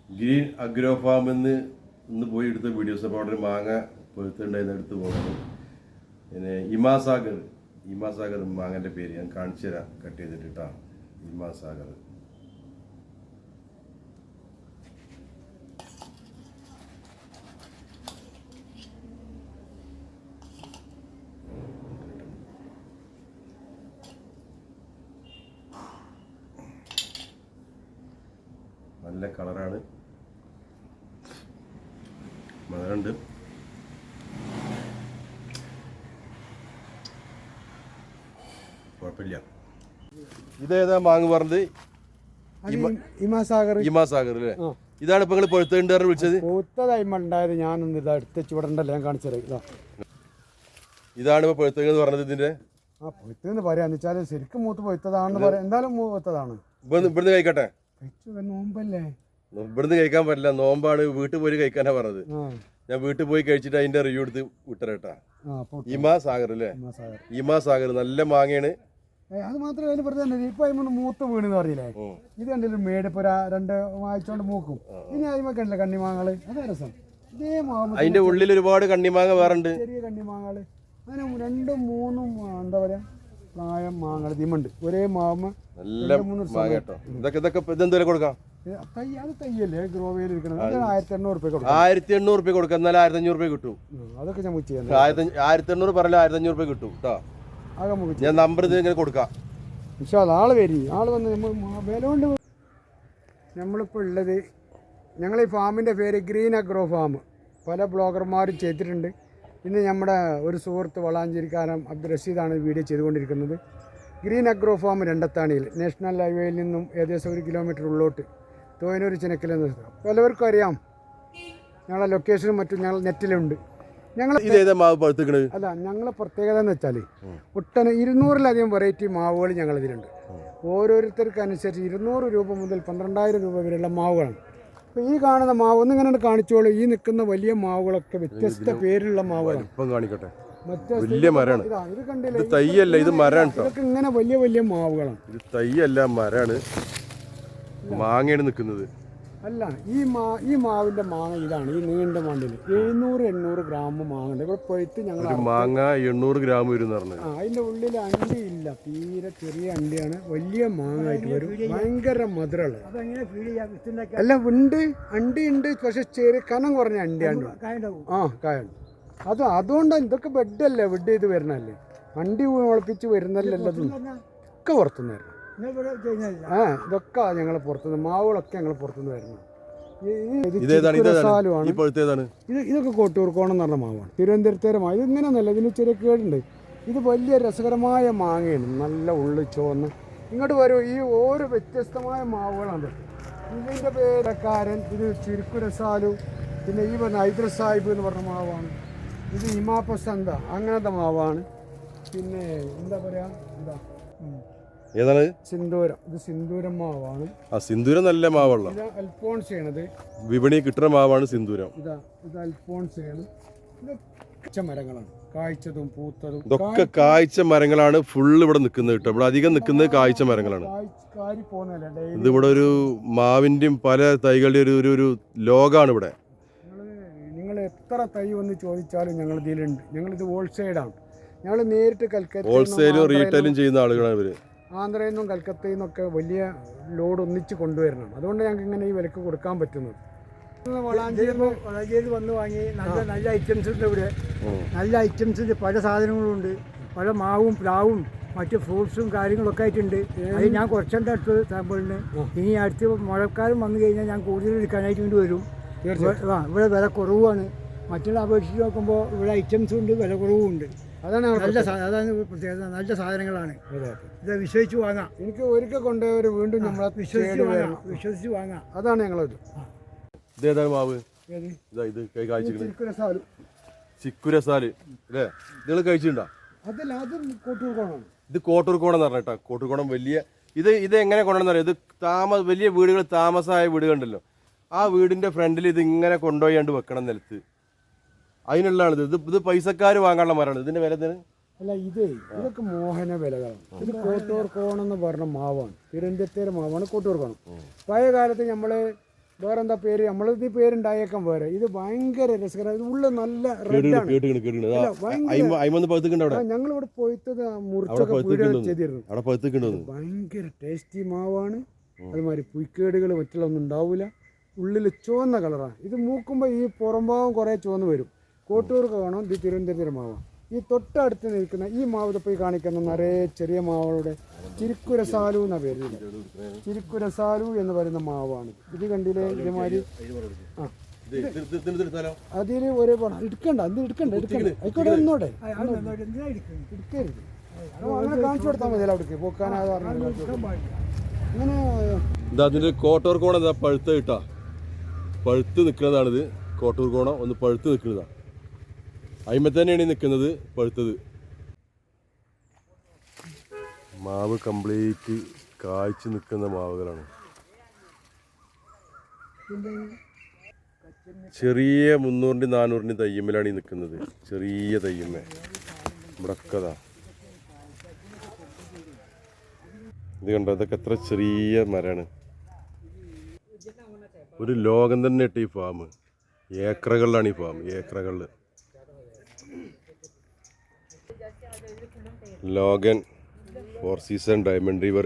Green agro ഫാമിൽ നിന്ന് ഇന്ന് പോയി എടുത്ത വീഡിയോസ്. അപ്പോൾ അവിടെ ഒരു മാങ്ങ പൊഴുത്തുണ്ടായിരുന്നു, എടുത്ത് പോകുന്നത്. പിന്നെ ഇമാസാഗർ മാങ്ങൻ്റെ പേര് ഞാൻ കാണിച്ചു തരാം, കട്ട് ചെയ്തിട്ട് കേട്ടോ. ഇമാസാഗർ നല്ല കളറാണ്, മധുരമുണ്ട്. കുഴപ്പമില്ല. ഇതേതാ മാങ്ങ പറഞ്ഞത്? ഇമാസാഗർ അല്ലേ? ഇതാണ് ഇപ്പൊ നിങ്ങൾ പൊഴുത്തുകാരൻ വിളിച്ചത്? പൊഴുത്തതായിണ്ടായത് ഞാനൊന്ന് ഇതാ എടുത്ത് ചൂടണ്ടല്ലോ, ഞാൻ കാണിച്ചത്. ഇതാണ് ഇപ്പൊ പൊഴുത്തുക പറഞ്ഞത്. ഇതിന്റെ പൊഴുത്തെന്ന് പറയാന്ന് വെച്ചാൽ ശരിക്കും മൂത്ത് പൊഴുത്തതാണെന്ന് പറയാം. എന്തായാലും മൂത്തതാണ്. ഇവിടുന്ന് കഴിക്കട്ടെ? നോമ്പല്ലേ, ഇവിടുന്ന് കഴിക്കാൻ പറ്റില്ല, നോമ്പാണ്. വീട്ടിൽ പോയി കഴിക്കാനാ പറഞ്ഞത്. ഞാൻ വീട്ടിൽ പോയി കഴിച്ചിട്ട് അതിന്റെ റിവ്യൂ എടുത്ത് വിട്ടരട്ടാ. ഇമാസാഗർ അല്ലേ? ഇമാസാഗർ നല്ല മാങ്ങയാണ്. അത് മാത്രമല്ല പറഞ്ഞ ഇപ്പൊ അതിന് മൂത്ത് വീണെന്ന് പറഞ്ഞില്ലേ, ഇത് കണ്ടില്ല മേട് ഇപ്പൊ 2 ആഴ്ച മൂക്കും. ഇനി അതിമ കണ്ടില്ല കണ്ണിമാങ്ങള്, അതാ രസം. ഇതേ മാങ്ങ അതിന്റെ ഉള്ളിൽ ഒരുപാട് കണ്ണിമാങ്ങ വേറുണ്ട്, ചെറിയ കണ്ണിമാങ്ങള്. അങ്ങനെ 2, 3 എന്താ പറയാ പ്രായം മാങ്ങൾ ഇതിമുണ്ട്. ഒരേ മാമ നല്ല മാങ്ങ കേട്ടോ. ഇതൊക്കെ ഇതെന്തുവരെ കൊടുക്കാം? അത് തയ്യല്ലേ ഗ്രോവേയിൽ ഇരിക്കണം. 1800 രൂപ കൊടുക്കാം. 1800 രൂപ കൊടുക്കാം, എന്നാലും 1500 രൂപ കിട്ടും. അതൊക്കെ ഞാൻ ചെയ്യാം. 1800 പറഞ്ഞാൽ 1500 രൂപ കിട്ടും കേട്ടോ. ഞാൻ നമ്പർ ഇത് ഇങ്ങനെ കൊടുക്കാം. പക്ഷേ ആള് വരി, ആള് വന്ന് വില കൊണ്ട്. നമ്മളിപ്പോൾ ഉള്ളത്, ഞങ്ങൾ ഈ ഫാമിൻ്റെ പേര് ഗ്രീൻ അഗ്രോ ഫാം. പല ബ്ലോഗർമാരും ചെയ്തിട്ടുണ്ട്. ഇന്ന് നമ്മുടെ ഒരു സുഹൃത്ത് വളാഞ്ചേരിക്കാരൻ അബ്ദുൾ റഷീദാണ് വീഡിയോ ചെയ്തുകൊണ്ടിരിക്കുന്നത്. ഗ്രീൻ അഗ്രോ ഫാം രണ്ടത്താണിയിൽ നാഷണൽ ഹൈവേയിൽ നിന്നും ഏകദേശം 1 കിലോമീറ്റർ ഉള്ളോട്ട് തോയനൂർ ചിനക്കലെന്ന്. പലവർക്കും അറിയാം ഞങ്ങളെ ലൊക്കേഷനും മറ്റും ഞങ്ങൾ നെറ്റിലുണ്ട്. അല്ല, ഞങ്ങളെ പ്രത്യേകത എന്ന് വെച്ചാൽ 200-ലധികം വെറൈറ്റി മാവുകൾ ഞങ്ങളിതിലുണ്ട്. ഓരോരുത്തർക്ക് അനുസരിച്ച് 200 രൂപ മുതൽ 12,000 രൂപ വരെയുള്ള മാവുകളാണ്. അപ്പോൾ ഈ കാണുന്ന മാവ് ഒന്നിങ്ങനെ കാണിച്ചോളൂ. ഈ നിൽക്കുന്ന വലിയ മാവുകളൊക്കെ വ്യത്യസ്ത പേരിലുള്ള മാവുകളാണ്. വലിയ മരമാണ് ഇത്, കണ്ടില്ല? ഇത് തൈയല്ല, ഇത് മരമാണ്. ഇതൊക്കെ ഇങ്ങനെ വലിയ വലിയ മാവുകളാണ്. ഇത് തൈയല്ല, മരമാണ്. മാങ്ങയാണ് നിൽക്കുന്നത്. അല്ല, ഈ മാവിന്റെ മാങ്ങ ഇതാണ്. ഈ നീണ്ട മാണ്ടിൽ 700-800 ഗ്രാം മാങ്ങ ഇവിടെ പൊഴുത്ത് ഞങ്ങൾ മാങ്ങ 800 ഗ്രാം വരും. അതിന്റെ ഉള്ളിൽ അണ്ടി ഇല്ല, തീരെ ചെറിയ അണ്ടിയാണ്. വലിയ മാങ്ങ ആയിട്ട് വരും, ഭയങ്കര മധുരമുള്ളത്. അല്ല, അണ്ടി ഉണ്ട്, പക്ഷെ ചെറിയ കനം കുറഞ്ഞ അണ്ടിയാണ്. കായുണ്ട്. അതുകൊണ്ടാണ് ഇതൊക്കെ ബെഡല്ലേ, ബെഡ് ചെയ്ത് വരുന്നല്ലേ, അണ്ടി മുളപ്പിച്ച് വരുന്നല്ലോ. ഒക്കെ പുറത്തുനിന്ന് വരണം. ഇതൊക്കെ ഞങ്ങൾ പുറത്തുനിന്ന്, മാവുകളൊക്കെ ഞങ്ങൾ പുറത്തുനിന്ന് വരുന്നത്. ഇതൊക്കെ കോട്ടൂർക്കോണം എന്ന് പറഞ്ഞ മാവാണ്, തിരുവനന്തപുരത്തേരെ മാവ്. ഇത് ഇങ്ങനെയൊന്നുമല്ല, ഇതിന് ചെറിയ കേടുണ്ട്. ഇത് വലിയ രസകരമായ മാങ്ങയാണ്, നല്ല ഉള്ളു ചോന്ന്. ഇങ്ങോട്ട് വരും, ഈ ഓരോ വ്യത്യസ്തമായ മാവുകളാണ്. ഇതിൻ്റെ പേരക്കാരൻ, ഇത് ചിരുക്കുരസാലു, പിന്നെ ഈ പറഞ്ഞ ഹൈദർ സാഹിബ് എന്ന് പറഞ്ഞ മാവാണ്. ഇത് ഇമാപസന്ത അങ്ങനത്തെ മാവാണ്. പിന്നെ എന്താ പറയാ, ഏതാണ്? സിന്ദൂരം. ഇത് സിന്ദൂരം മാവാണ്. സിന്ദൂരം നല്ല മാവുള്ള അൽഫോൺസ് ചെയ്യണത്, വിപണി കിട്ടുന്ന മാവാണ് സിന്ദൂരം. ഇത് അൽഫോൺസ് ചെയ്യണം. ഇത് മരങ്ങളാണ്, കായ്ച്ചതും പൂത്തതും. ഇതൊക്കെ കായ്ച്ച മരങ്ങളാണ് ഫുള്ള് ഇവിടെ നിൽക്കുന്നത് കേട്ടോ. ഇവിടെ അധികം നിൽക്കുന്നത് കായ്ച്ച മരങ്ങളാണ്. ഇത് ഇവിടെ ഒരു മാവിന്റെയും പല തൈകളുടെ ഒരു ലോകമാണ് ഇവിടെ. നിങ്ങൾ എത്ര തൈ വന്ന് ചോദിച്ചാലും ഞങ്ങൾ ഇതിലുണ്ട്. ഞങ്ങളിത് ഹോൾസെയിലാണ്. ഞങ്ങൾ നേരിട്ട് കൽക്കത്ത ഹോൾസെയിലും റീറ്റെയിലും ചെയ്യുന്ന ആളുകളാണ് ഇവര്. ആന്ധ്രയിൽ നിന്നും കൽക്കത്തയിൽ നിന്നൊക്കെ വലിയ ലോഡ് ഒന്നിച്ച് കൊണ്ടുവരണം. അതുകൊണ്ട് ഞങ്ങൾക്ക് ഇങ്ങനെ ഈ വിലക്ക് കൊടുക്കാൻ പറ്റുന്നത്. വളാഞ്ചേരി വന്ന് വാങ്ങി നല്ല ഐറ്റംസ് ഉണ്ട് ഇവിടെ. നല്ല ഐറ്റംസ്, പല സാധനങ്ങളും ഉണ്ട്. പല മാവും പ്ലാവും മറ്റ് ഫ്രൂട്ട്സും കാര്യങ്ങളൊക്കെ ആയിട്ടുണ്ട്. അത് ഞാൻ കുറച്ചെൻ്റെ അടുത്ത് സാമ്പിളിന്. ഇനി അടുത്ത് മഴക്കാലം വന്നു കഴിഞ്ഞാൽ ഞാൻ കൂടുതൽ എടുക്കാനായിട്ട് കൊണ്ട് വരും. ഇവിടെ വില കുറവാണ്. മറ്റുള്ള അപേക്ഷിച്ച് നോക്കുമ്പോൾ ഇവിടെ ഐറ്റംസും ഉണ്ട്, വില കുറവും ഉണ്ട്. അതാണ് പ്രത്യേകത. നല്ല സാധനങ്ങളാണ്. ഇത് വിശ്വസിച്ച് വാങ്ങാം. എനിക്ക് ഒരിക്കൽ കൊണ്ടുപോയവർ വീണ്ടും നമ്മളെ വിശ്വസിച്ച് വാങ്ങാം. അതാണ് ഞങ്ങളത്. ഇതേതാണ് മാവ്? ചിക്കുരസാല് അല്ലേ? നിങ്ങൾ കഴിച്ചിട്ടുണ്ടോ? അതല്ല, അത് കോട്ടൂർക്കോണം. ഇത് കോട്ടൂർക്കോണം എന്ന് പറഞ്ഞിട്ടാ. കോട്ടൂർക്കോണം വലിയ ഇത് എങ്ങനെ കൊണ്ടുവന്ന് അറിയാം? ഇത് വലിയ വീടുകൾ, താമസമായ വീടുകളുണ്ടല്ലോ, ആ വീടിന്റെ ഫ്രണ്ടിൽ ഇത് ഇങ്ങനെ കൊണ്ടുപോയാണ്ട് വെക്കണം നിലത്ത്. അതിനുള്ളതാണ് ഇത് പൈസക്കാർ വാങ്ങാനുള്ള മരമാണ്. ഇതിന്റെ വില എന്താണ്? അല്ല, ഇതൊക്കെ മോഹന വിലകളാണ്. ഇത് കോട്ടൂർക്കോണം എന്ന് പറഞ്ഞ മാവാണ്, തിരുവനന്തപുരത്തെ മാവാണ് കോട്ടൂർക്കോണം. പഴയ കാലത്ത് നമ്മൾ വേറെ എന്താ പേര് നമ്മളിത് പേരുണ്ടായേക്കാം വേറെ. ഇത് ഭയങ്കര രസകരം. ഇത് ഉള്ള നല്ല റെഡാണ്. ഞങ്ങളിവിടെ പോയിട്ടത് മുറിച്ചൊക്കെ ചെയ്തിരുന്നു. ഭയങ്കര ടേസ്റ്റി മാവാണ്. അതുമാതിരി പുയ്ക്കേടുകൾ മറ്റുള്ളൊന്നും ഉണ്ടാവില്ല. ഉള്ളിൽ ചുവന്ന കളറാണ്. ഇത് മൂക്കുമ്പോൾ ഈ പുറംഭാവം കുറേ ചുവന്ന് വരും. കോട്ടൂർക്ക് കാണും. ഇത് തിരുവനന്തപുരം മാവാണ്. ഈ തൊട്ടടുത്ത് നിൽക്കുന്ന ഈ മാവ് പോയി കാണിക്കുന്ന നിറയെ ചെറിയ മാവുകളുടെ ചിരിക്കുരസാലു എന്നാ പേര്. ചിരിക്കുരസാലു എന്ന് പറയുന്ന മാവാണ്. ഇത് കണ്ടില്ലേ? ഇതേമാതിരി അതിന് ഒരേ പണം എടുക്കണ്ട. അത് എടുക്കണ്ട ആയിക്കോട്ടെ. ഒന്നോടെ എടുക്കരുത്. അങ്ങനെ കാണിച്ചു കൊടുത്താൽ മതി. അവിടേക്ക് പോക്കാനാ അങ്ങനെ. അതിന്റെ കോട്ടൂർ കോണം പഴുത്ത കിട്ടാ, പഴുത്ത് നിൽക്കുന്നതാണിത്. കോട്ടൂർ കോണം ഒന്ന് പഴുത്ത് നിൽക്കുന്നതാണ്. അതിന്മേൽ തന്നെയാണ് നിൽക്കുന്നത് പഴുത്തത്. മാവ് കംപ്ലീറ്റ് കായ്ച്ച് നിൽക്കുന്ന മാവുകളാണ്. ചെറിയ 300 400 തയ്യമ്മലാണ് ഈ നിൽക്കുന്നത്. ചെറിയ തയ്യമ്മ മുടക്കതാ. ഇത് കണ്ടോ, ഇതൊക്കെ എത്ര ചെറിയ മരമാണ്. ഒരു ലോകം തന്നെ ഇട്ട് ഈ ഫാം. ഏക്കറുകളിലാണ് ഈ ഫാം, ഏക്കറുകളിൽ. ലോഗൻ, 4 സീസൺ, ഡയമണ്ട് റിവർ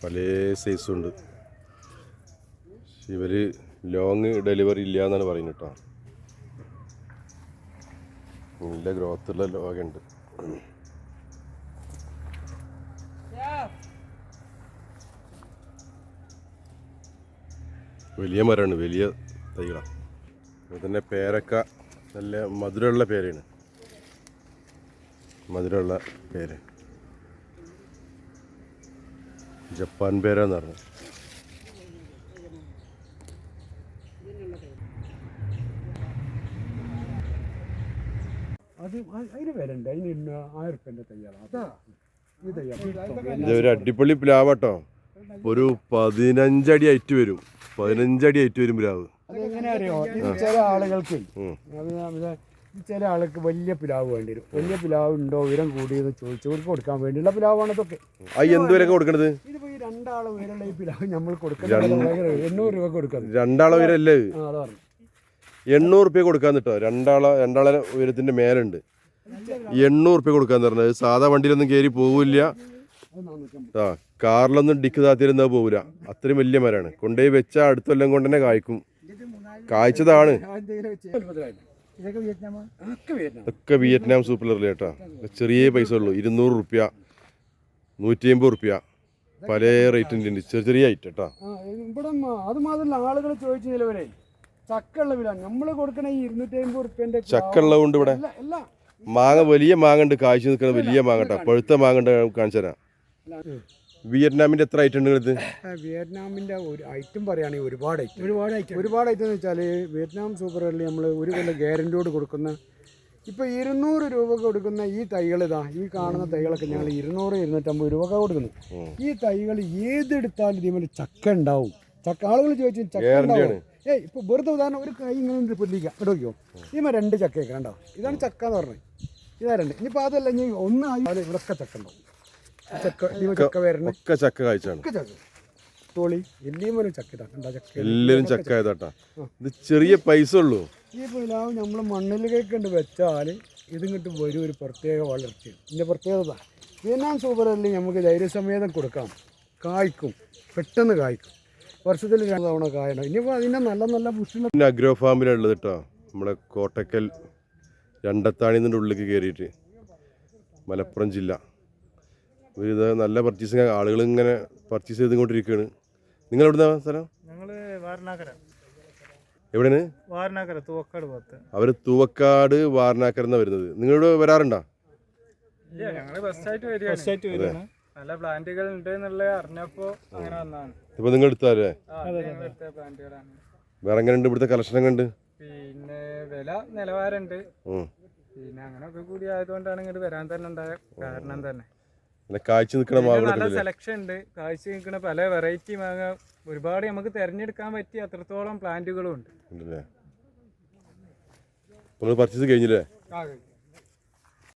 പല സൈസുണ്ട്. ഇവർ ലോങ് ഡെലിവറി ഇല്ല എന്നാണ് പറയുന്നത് കേട്ടോ. നല്ല ഗ്രോത്തുള്ള ലോഗുണ്ട്. വലിയ മരമാണ്, വലിയ തൈകളാണ്. അതുപോലെ തന്നെ പേരക്ക നല്ല മധുരമുള്ള പേരയാണ്. മധുരമുള്ള പേര് ജപ്പാൻ പേരാന്ന് പറഞ്ഞു. അത് അതിന് വിലണ്ട്. അതിന് 1000 റുപ്യൻ്റെ തയ്യാറാണ്. ഇതൊരു അടിപൊളി പ്ലാവട്ടോ. ഒരു 15 അടി ഹൈറ്റ് വരും. 15 അടി ഹൈറ്റ് വരും പ്ലാവ്. അതെങ്ങനെ അറിയോ? ചില ആളുകൾക്ക് ചില ആൾക്ക് വലിയ പിലാവ് വേണ്ടി വരും. വലിയ പിലാവ് ഉണ്ടോ, ഉയരം കൂടിയെന്ന് ചോദിച്ചവർക്ക് കൊടുക്കാൻ വേണ്ടിയുള്ള പിലാവാണ് ഇതൊക്കെ. എന്തുവരെയൊക്കെ കൊടുക്കണത്? ഇതിപ്പോ ഈ 2 ആളെ ഉയരമുള്ള ഈ പിലാവ് നമ്മൾ കൊടുക്കുന്നത് 800 രൂപ കൊടുക്കുന്നത്. 2 ആളെ ഉയരല്ലേ? 800 റുപ്യ കൊടുക്കാന്ന് കേട്ടോ. രണ്ടാളെ ഉയരത്തിന്റെ മേലുണ്ട്. 800 റുപ്യ കൊടുക്കാന്ന് പറഞ്ഞത്. സാധാ വണ്ടിയിലൊന്നും കയറി പോവില്ല. കാറിലൊന്നും ഡിക്ക് താത്തിരുന്നത് പോവില്ല. അത്രയും വലിയ മരമാണ്. കൊണ്ടുപോയി വെച്ചാൽ അടുത്ത കൊല്ലം കൊണ്ട് തന്നെ കായ്ക്കും. കായ്ച്ചതാണ്. ഒക്കെ വിയറ്റ്നാം സൂപ്പർ എർലി കേട്ടോ. ചെറിയ പൈസ ഉള്ളൂ. 200 റുപ്യ, 150 റുപ്യ, പല റേറ്റിൻ്റെ ഉണ്ട്. ചെറിയ ഐറ്റം കേട്ടോ. ഇവിടെ അത് മാത്രമല്ല, ആളുകൾ ചോദിച്ചു നിലവരെ ചക്കുള്ള വില നമ്മൾ കൊടുക്കണ ഈ 250 റുപ്യന്റെ ചക്കുള്ള കൊണ്ട് ഇവിടെ മാങ്ങ, വലിയ മാങ്ങ ഉണ്ട്. കായ്ച്ചു നിൽക്കുന്ന വലിയ മാങ്ങ കേട്ടോ. പഴുത്ത മാങ്ങ ഉണ്ട്. കാണിച്ചു തരാം. വിയറ്റ്നാമിന്റെ എത്ര ഐറ്റം ഉണ്ട് ഇത്? വിയറ്റ്നാമിന്റെ ഒരു ഐറ്റം പറയുകയാണെങ്കിൽ ഒരുപാട് ഐറ്റം എന്ന് വെച്ചാൽ വിയറ്റ്നാം സൂപ്പർ എർലി നമ്മൾ ഒരു കൊല്ലം ഗ്യാരൻറ്റിയോട് കൊടുക്കുന്ന, ഇപ്പോൾ 200 രൂപ കൊടുക്കുന്ന ഈ തൈകൾ, ഈ കാണുന്ന തൈകളൊക്കെ ഞങ്ങൾ 200 250 രൂപ കൊടുക്കുന്നു. ഈ തൈകൾ ഏതെടുത്താലും ഇതേപോലെ ചക്ക ഉണ്ടാവും. ചക്ക ആളുകൾ ചോദിച്ചു ചക്ക ഉണ്ടാവും. ഇപ്പോൾ വെറുതെ ഉദാഹരണം ഒരു കൈ ഇങ്ങനെ പൊല്ലിക്കുക ഇടയ്ക്കോ, ഇതിന്മേൽ 2 ചക്കയൊക്കെ ഉണ്ടാവും. ഇതാണ് ചക്ക എന്ന് പറഞ്ഞത്. ഇതാ 2. ഇനിയിപ്പോൾ അതല്ല, ഇനി ഒന്നായി ഇവിടെയൊക്കെ ചക്ക ഉണ്ടാവും. ഒക്കെ ചക്ക കായ്ച്ചാണ്. തോളി എല്ലാവരും ചക്ക എല്ലാവരും ചക്ക ആയതാട്ടാ. ഇത് ചെറിയ പൈസ ഉള്ളൂ. ഈ പിലാവ് നമ്മൾ മണ്ണിലേക്ക് കണ്ട് വെച്ചാൽ ഇതിങ്ങോട്ട് വരും. ഒരു പ്രത്യേക വളർച്ചയാണ്. ഇതിൻ്റെ പ്രത്യേകത വിയറ്റ്നാം സൂപ്പർ എർലി നമുക്ക് ധൈര്യസമേതം കൊടുക്കാം. കായ്ക്കും, പെട്ടെന്ന് കായ്ക്കും. വർഷത്തിൽ 2 തവണ കായണം. ഇനിയിപ്പോൾ അതിൻ്റെ നല്ല നല്ല പുഷ്ടിയുള്ള പിന്നെ അഗ്രോ ഫാമിലുള്ളത് കേട്ടോ. നമ്മളെ കോട്ടക്കൽ രണ്ടത്താണിൻ്റെ ഉള്ളിലേക്ക് കയറിയിട്ട് മലപ്പുറം ജില്ല. ഇത് നല്ല പർച്ചേസിങ്. ആളുകൾ ഇങ്ങനെ പർച്ചേസ് ചെയ്തുകൊണ്ടിരിക്കുകയാണ്. നിങ്ങൾ എവിടുന്ന സ്ഥലം? എവിടെയാണ്? അവർ തൂവക്കാട് വാർനാക്കര എന്നാണ് വരുന്നത്. നിങ്ങളിവിടെ വരാറുണ്ടോ? നല്ല പ്ലാന്റുകൾ ഉണ്ട് എന്നുള്ളത് അറിഞ്ഞപ്പോ അങ്ങനെ വന്നതാണ്. ഇപ്പൊ നിങ്ങൾ എടുത്താലേ? വേറെ എങ്ങനെ ഉണ്ട് ഇവിടുത്തെ കളക്ഷൻ? കണ്ട് പിന്നെ വില നിലവാരമുണ്ട്. പിന്നെ അങ്ങനെയൊക്കെ കൂടി ആയതുകൊണ്ടാണ് ഇങ്ങോട്ട് വരാൻ തന്നെ ഉണ്ടായ കാരണം തന്നെ. കാഴ്ച നിൽക്കണ നല്ല സെലക്ഷൻ ഉണ്ട്. കാഴ്ച നിൽക്കുന്ന പല വെറൈറ്റി മാങ്ങ ഒരുപാട് നമുക്ക് തിരഞ്ഞെടുക്കാൻ പറ്റിയ അത്രത്തോളം പ്ലാന്റുകളും ഉണ്ട്. പർച്ചേസ് കഴിഞ്ഞില്ലേ?